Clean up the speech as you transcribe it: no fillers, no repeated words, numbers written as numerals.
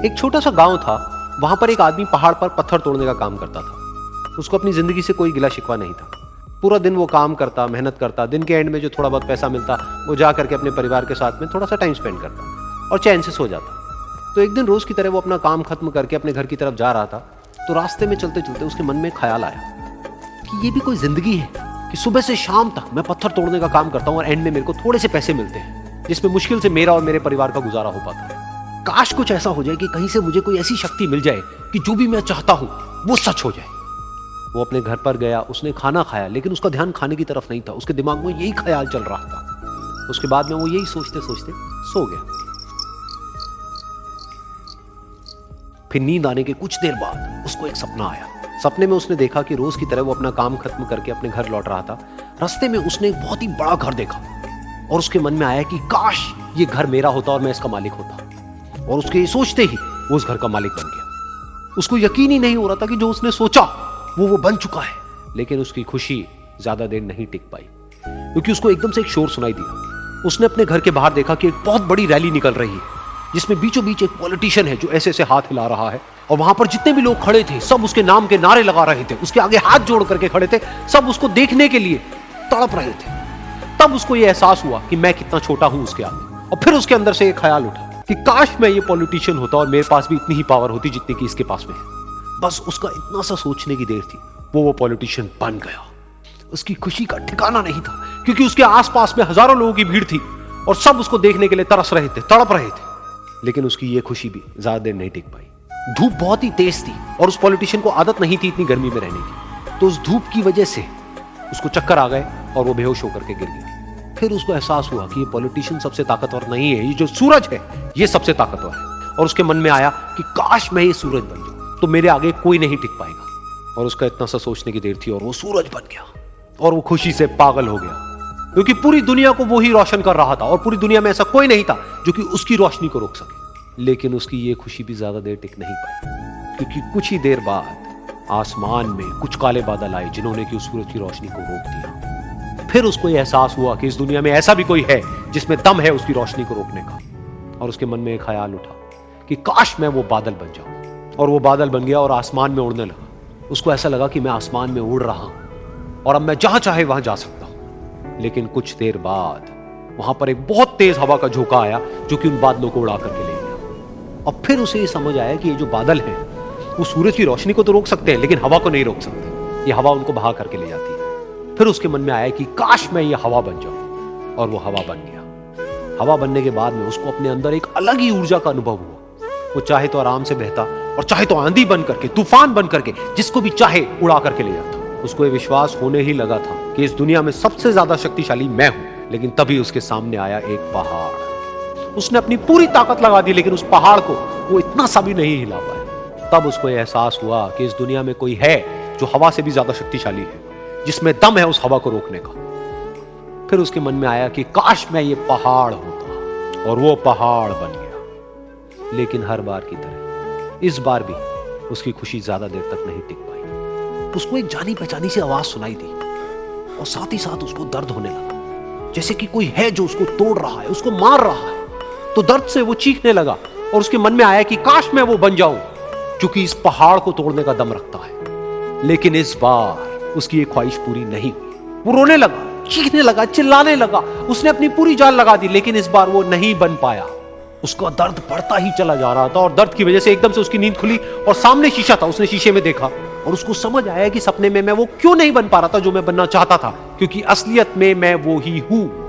एक छोटा सा गांव था, वहां पर एक आदमी पहाड़ पर पत्थर तोड़ने का काम करता था। उसको अपनी जिंदगी से कोई गिला शिकवा नहीं था। पूरा दिन वो काम करता, मेहनत करता, दिन के एंड में जो थोड़ा बहुत पैसा मिलता वो जा करके अपने परिवार के साथ में थोड़ा सा टाइम स्पेंड करता और चैन से सो जाता। तो एक दिन रोज की तरह वो अपना काम खत्म करके अपने घर की तरफ जा रहा था, तो रास्ते में चलते चलते उसके मन में ख्याल आया कि ये भी कोई जिंदगी है कि सुबह से शाम तक मैं पत्थर तोड़ने का काम करता हूँ और एंड में मेरे को थोड़े से पैसे मिलते हैं, जिसमें मुश्किल से मेरा और मेरे परिवार का गुजारा हो पाता है। काश कुछ ऐसा हो जाए कि कहीं से मुझे कोई ऐसी शक्ति मिल जाए कि जो भी मैं चाहता हूं वो सच हो जाए। वो अपने घर पर गया, उसने खाना खाया, लेकिन उसका ध्यान खाने की तरफ नहीं था। उसके दिमाग में यही ख्याल चल रहा था। उसके बाद में वो यही सोचते सोचते सो गया। फिर नींद आने के कुछ देर बाद उसको एक सपना आया। सपने में उसने देखा कि रोज की तरह वो अपना काम खत्म करके अपने घर लौट रहा था। रास्ते में उसने एक बहुत ही बड़ा घर देखा और उसके मन में आया कि काश ये घर मेरा होता और मैं इसका मालिक होता। और उसके सोचते ही वो उस घर का मालिक बन गया। उसको यकीन ही नहीं हो रहा था कि जो उसने सोचा वो बन चुका है। लेकिन उसकी खुशी ज्यादा देर नहीं टिक पाई, क्योंकि उसको एकदम से एक शोर सुनाई दिया। उसने अपने घर के बाहर देखा कि एक बहुत बड़ी रैली निकल रही है, जिसमें बीचों बीच एक पॉलिटिशियन है जो ऐसे ऐसे हाथ हिला रहा है। और वहां पर जितने भी लोग खड़े थे सब उसके नाम के नारे लगा रहे थे, उसके आगे हाथ जोड़ करके खड़े थे, सब उसको देखने के लिए तड़प रहे थे। तब उसको यह एहसास हुआ कि मैं कितना छोटा हूं उसके आगे। और फिर उसके अंदर से एक ख्याल उठा कि काश मैं ये पॉलिटिशियन होता और मेरे पास भी इतनी ही पावर होती जितनी कि इसके पास में है। बस उसका इतना सा सोचने की देर थी, वो पॉलिटिशियन बन गया। उसकी खुशी का ठिकाना नहीं था, क्योंकि उसके आसपास में हजारों लोगों की भीड़ थी और सब उसको देखने के लिए तरस रहे थे, तड़प रहे थे। लेकिन उसकी ये खुशी भी ज्यादा देर नहीं टिक पाई। धूप बहुत ही तेज थी और उस पॉलिटिशियन को आदत नहीं थी इतनी गर्मी में रहने की। तो उस धूप की वजह से उसको चक्कर आ गए और वो बेहोश होकर के गिर गया। फिर उसको एहसास हुआ कि ये पॉलिटिशियन सबसे ताकतवर नहीं है, ये जो सूरज है ये सबसे ताकतवर है। और उसके मन में आया कि काश मैं ये सूरज बन जाऊं तो मेरे आगे कोई नहीं टिक पाएगा। और उसका इतना सा सोचने की देर थी और वो सूरज बन गया। और वो खुशी से पागल हो गया, क्योंकि पूरी दुनिया को वो ही रोशन कर रहा था और पूरी दुनिया में ऐसा कोई नहीं था जो कि उसकी रोशनी को रोक सके। लेकिन उसकी ये खुशी भी ज्यादा देर टिक नहीं पाई, क्योंकि कुछ ही देर बाद आसमान में कुछ काले बादल आए जिन्होंने कि उस सूरज की रोशनी को रोक दिया। फिर उसको यह एहसास हुआ कि इस दुनिया में ऐसा भी कोई है जिसमें दम है उसकी रोशनी को रोकने का। और उसके मन में एक ख्याल उठा कि काश मैं वो बादल बन जाऊं। और वो बादल बन गया और आसमान में उड़ने लगा। उसको ऐसा लगा कि मैं आसमान में उड़ रहा हूं और अब मैं जहां चाहे वहां जा सकता हूं। लेकिन कुछ देर बाद वहां पर एक बहुत तेज हवा का झोंका आया जो कि उन बादलों को उड़ा करके ले गया। और फिर उसे ये समझ आया कि ये जो बादल हैं वो सूरज की रोशनी को तो रोक सकते हैं, लेकिन हवा को नहीं रोक सकते। ये हवा उनको बहा करके ले जाती है। फिर उसके मन में आया कि काश मैं ये हवा बन जाऊं। और वो हवा बन गया। हवा बनने के बाद में उसको अपने अंदर एक अलग ही ऊर्जा का अनुभव हुआ। वो चाहे तो आराम से बहता और चाहे तो आंधी बन करके, तूफान बन करके, जिसको भी चाहे उड़ा करके ले जाता। उसको ये विश्वास होने ही लगा था कि इस दुनिया में सबसे ज्यादा शक्तिशाली मैं हूं। लेकिन तभी उसके सामने आया एक पहाड़। उसने अपनी पूरी ताकत लगा दी, लेकिन उस पहाड़ को वो इतना सा भी नहीं हिला पाया। तब उसको यह एहसास हुआ कि इस दुनिया में कोई है जो हवा से भी ज्यादा शक्तिशाली है, जिसमें दम है उस हवा को रोकने का। फिर उसके मन में आया कि काश मैं ये पहाड़ होता। और वो पहाड़ बन गया। लेकिन हर बार की तरह इस बार भी उसकी खुशी ज्यादा देर तक नहीं टिक पाई। उसको एक जानी पहचानी सी आवाज सुनाई दी और साथ ही साथ उसको दर्द होने लगा, जैसे कि कोई है जो उसको तोड़ रहा है, उसको मार रहा है। तो दर्द से वो चीखने लगा और उसके मन में आया कि काश मैं वो बन जाऊं जो कि इस पहाड़ को तोड़ने का दम रखता है। लेकिन इस बार उसकी एक ख्वाहिश पूरी नहीं हुई। वो रोने लगा, चीखने लगा, चिल्लाने लगा। उसने अपनी पूरी जान लगा दी, लेकिन इस बार वो नहीं बन पाया। उसका दर्द बढ़ता ही चला जा रहा था और दर्द की वजह से एकदम से उसकी नींद खुली और सामने शीशा था। उसने शीशे में देखा और उसको समझ आया कि सपने में मैं वो क्यों नहीं बन पा रहा था जो मैं बनना चाहता था, क्योंकि असलियत में मैं वो ही हूं।